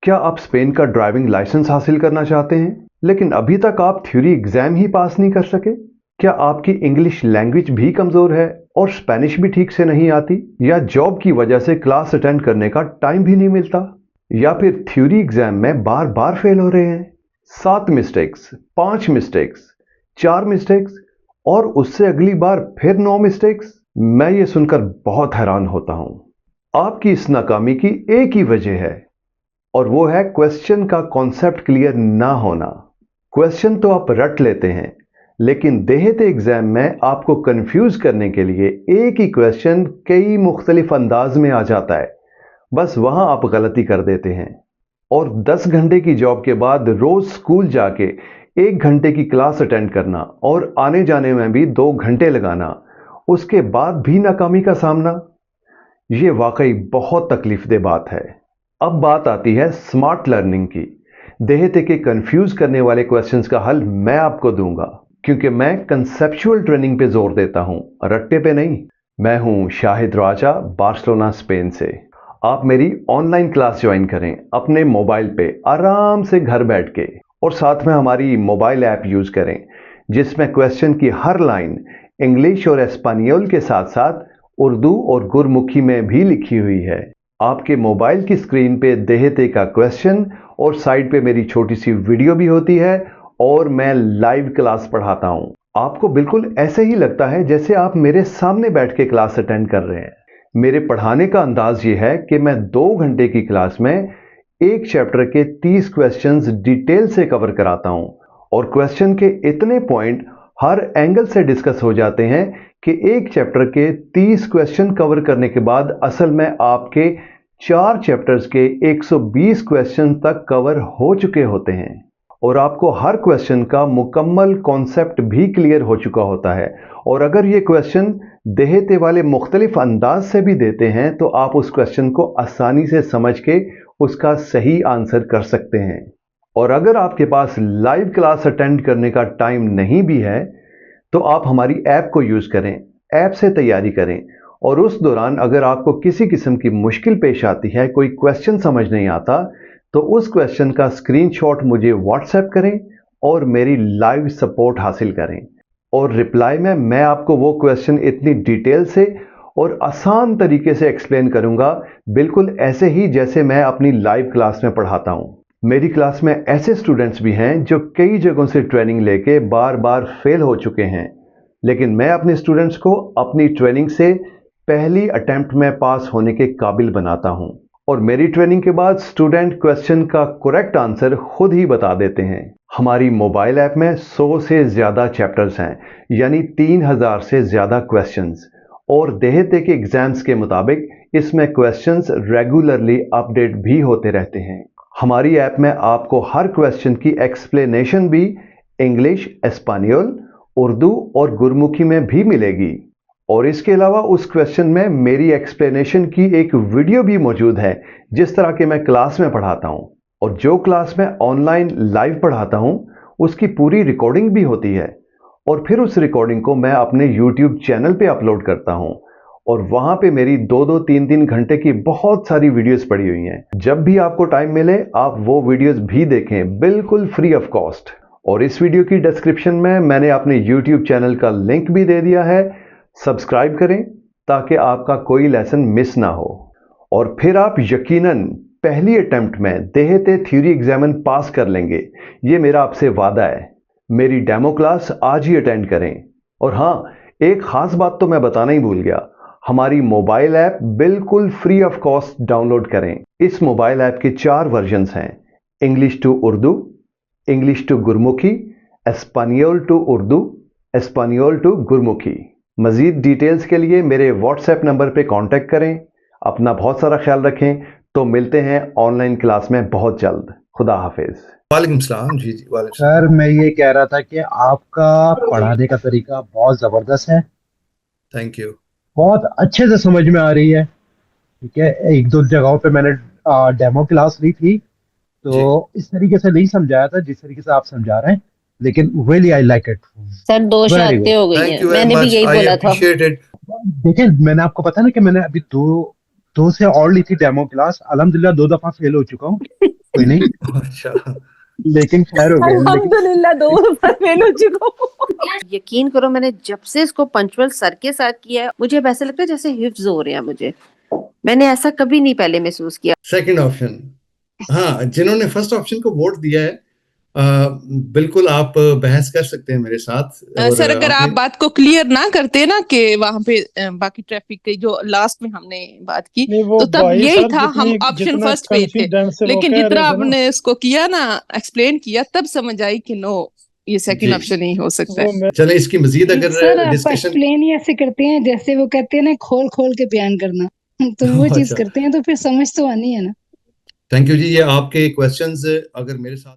क्या आप स्पेन का ड्राइविंग लाइसेंस हासिल करना चाहते हैं, लेकिन अभी तक आप थ्योरी एग्जाम ही पास नहीं कर सके? क्या आपकी इंग्लिश लैंग्वेज भी कमजोर है और स्पेनिश भी ठीक से नहीं आती, या जॉब की वजह से क्लास अटेंड करने का टाइम भी नहीं मिलता, या फिर थ्योरी एग्जाम में बार बार फेल हो रहे हैं? 7 मिस्टेक्स, 5 मिस्टेक्स, 4 मिस्टेक्स और उससे अगली बार फिर 9 मिस्टेक्स। मैं ये सुनकर बहुत हैरान होता हूं। आपकी इस नाकामी की एक ही वजह है, और वो है क्वेश्चन का कॉन्सेप्ट क्लियर ना होना। क्वेश्चन तो आप रट लेते हैं, लेकिन देहते एग्जाम में आपको कंफ्यूज करने के लिए एक ही क्वेश्चन कई मुख्तलिफ अंदाज में आ जाता है। बस वहां आप गलती कर देते हैं। और 10 घंटे की जॉब के बाद रोज स्कूल जाके 1 घंटे की क्लास अटेंड करना और आने जाने में भी 2 घंटे लगाना, उसके बाद भी नाकामी का सामना, ये वाकई बहुत तकलीफदेह बात है। अब बात आती है स्मार्ट लर्निंग की। देहते के कंफ्यूज करने वाले क्वेश्चंस का हल मैं आपको दूंगा, क्योंकि मैं कंसेप्चुअल ट्रेनिंग पे जोर देता हूं, रट्टे पे नहीं। मैं हूं शाहिद राजा, बार्सिलोना, स्पेन से। आप मेरी ऑनलाइन क्लास ज्वाइन करें अपने मोबाइल पे आराम से घर बैठ के, और साथ में हमारी मोबाइल ऐप यूज करें जिसमें क्वेश्चन की हर लाइन इंग्लिश और एस्पानियोल के साथ साथ उर्दू और गुरमुखी में भी लिखी हुई है। आपके मोबाइल की स्क्रीन पे देहते का क्वेश्चन और साइड पे मेरी छोटी सी वीडियो भी होती है, और मैं लाइव क्लास पढ़ाता हूं। आपको बिल्कुल ऐसे ही लगता है जैसे आप मेरे सामने बैठ के क्लास अटेंड कर रहे हैं। मेरे पढ़ाने का अंदाज ये है कि मैं 2 घंटे की क्लास में एक चैप्टर के 30 क्वेश्चंस डिटेल से कवर कराता हूं, और क्वेश्चन के इतने पॉइंट हर एंगल से डिस्कस हो जाते हैं कि एक चैप्टर के 30 क्वेश्चन कवर करने के बाद असल में आपके 4 चैप्टर्स के 120 क्वेश्चन तक कवर हो चुके होते हैं, और आपको हर क्वेश्चन का मुकम्मल कॉन्सेप्ट भी क्लियर हो चुका होता है। और अगर ये क्वेश्चन देहते वाले मुख्तलिफ अंदाज से भी देते हैं तो आप उस क्वेश्चन को आसानी से समझ के उसका सही आंसर कर सकते हैं। और अगर आपके पास लाइव क्लास अटेंड करने का टाइम नहीं भी है तो आप हमारी ऐप को यूज करें, ऐप से तैयारी करें, और उस दौरान अगर आपको किसी किस्म की मुश्किल पेश आती है, कोई क्वेश्चन समझ नहीं आता, तो उस क्वेश्चन का स्क्रीनशॉट मुझे व्हाट्सएप करें और मेरी लाइव सपोर्ट हासिल करें, और रिप्लाई में मैं आपको वो क्वेश्चन इतनी डिटेल से और आसान तरीके से एक्सप्लेन करूंगा, बिल्कुल ऐसे ही जैसे मैं अपनी लाइव क्लास में पढ़ाता हूं। मेरी क्लास में ऐसे स्टूडेंट्स भी हैं जो कई जगहों से ट्रेनिंग लेके बार बार फेल हो चुके हैं, लेकिन मैं अपने स्टूडेंट्स को अपनी ट्रेनिंग से पहली अटेम्प्ट में पास होने के काबिल बनाता हूं, और मेरी ट्रेनिंग के बाद स्टूडेंट क्वेश्चन का करेक्ट आंसर खुद ही बता देते हैं। हमारी मोबाइल ऐप में 100 से ज्यादा चैप्टर्स हैं, यानी 3000 से ज्यादा क्वेश्चंस, और देहते के एग्जाम्स के मुताबिक इसमें क्वेश्चंस रेगुलरली अपडेट भी होते रहते हैं। हमारी ऐप में आपको हर क्वेश्चन की एक्सप्लेनेशन भी इंग्लिश, एस्पानियोल, उर्दू और गुरमुखी में भी मिलेगी, और इसके अलावा उस क्वेश्चन में मेरी एक्सप्लेनेशन की एक वीडियो भी मौजूद है, जिस तरह के मैं क्लास में पढ़ाता हूं। और जो क्लास में ऑनलाइन लाइव पढ़ाता हूं उसकी पूरी रिकॉर्डिंग भी होती है, और फिर उस रिकॉर्डिंग को मैं अपने यूट्यूब चैनल पे अपलोड करता हूं, और वहां पे मेरी 2-2, 3-3 घंटे की बहुत सारी वीडियोस पड़ी हुई हैं। जब भी आपको टाइम मिले आप वो वीडियोस भी देखें, बिल्कुल फ्री ऑफ कॉस्ट। और इस वीडियो की डिस्क्रिप्शन में मैंने अपने यूट्यूब चैनल का लिंक भी दे दिया है, सब्सक्राइब करें ताकि आपका कोई लेसन मिस ना हो। और फिर आप यकीनन पहली अटेम्प्ट में देहते थ्योरी एग्जामिन पास कर लेंगे, ये मेरा आपसे वादा है। मेरी डेमो क्लास आज ही अटेंड करें। और हाँ, एक खास बात तो मैं बताना ही भूल गया, हमारी मोबाइल ऐप बिल्कुल फ्री ऑफ कॉस्ट डाउनलोड करें। इस मोबाइल ऐप के 4 वर्जन्स हैं, English to Urdu, English to Gurmukhi, Espanol to Urdu, Espanol to Gurmukhi. मजीद डिटेल्स के लिए मेरे व्हाट्सएप नंबर पे कांटेक्ट करें। अपना बहुत सारा ख्याल रखें। तो मिलते हैं ऑनलाइन क्लास में बहुत जल्द। खुदा हाफिज। वालेकुम सलाम। जी जी, वालेकुम सर, मैं ये कह रहा था कि आपका पढ़ाने का तरीका बहुत जबरदस्त है, थैंक यू। बहुत अच्छे से समझ में आ रही है। ठीक है, 1-2 जगहों पे मैंने डेमो क्लास ली थी, तो इस तरीके से नहीं समझाया था जिस तरीके से आप समझा रहे हैं, लेकिन really I like it, sir 2 very शर्तें गुड। हो गई थैंक हैं, यू वेरी मैंने भी मच, यही आई बोला था। Appreciate it. देखिए, मैंने आपको पता ना कि मैंने अभी दो से और ली थी डेमो क्लास, अल्हम्दुलिल्लाह 2 दफा फेल हो चुका हूँ। कोई नहीं, अच्छा, लेकिन खैर हो गया। लेकिन अल्हम्दुलिल्लाह 2 ऊपर फेल हो चुका हूँ। यकीन करो मैंने जब से इसको पंचुअल सर के साथ किया है मुझे अब ऐसा लगता है जैसे हिफ्ज हो रहे हैं मुझे। मैंने ऐसा कभी नहीं पहले महसूस किया। Second option. हाँ, जिन्होंने फर्स्ट ऑप्शन को वोट दिया है, बिल्कुल आप बहस कर सकते हैं मेरे साथ। और सर अगर आप आपने बात को क्लियर ना करते ना कि वहां पे बाकी ट्रैफिक की जो लास्ट में हमने बात की, नहीं वो तो तब भाई यही सर था, हम जितनी ऑप्शन जितना फर्स्ट पे थे। कॉन्फिडेंस से वो लेकिन कह जितना रहे थे ना, आपने इसको किया ना, एक्सप्लेन किया, तब समझ आई कि नो, ये सेकंड जी, ऑप्शन नहीं हो सकता वो है। मैं चले इसकी मजीद सर अगर आप डिस्कशन। एक्सप्लेन ही ऐसे करते हैं जैसे वो कहते हैं ना, खोल खोल के बयान करना, तो वो चीज अच्छा, करते हैं तो फिर समझ तो आनी है ना। थैंक यू जी। ये आपके क्वेश्चंस अगर मेरे साथ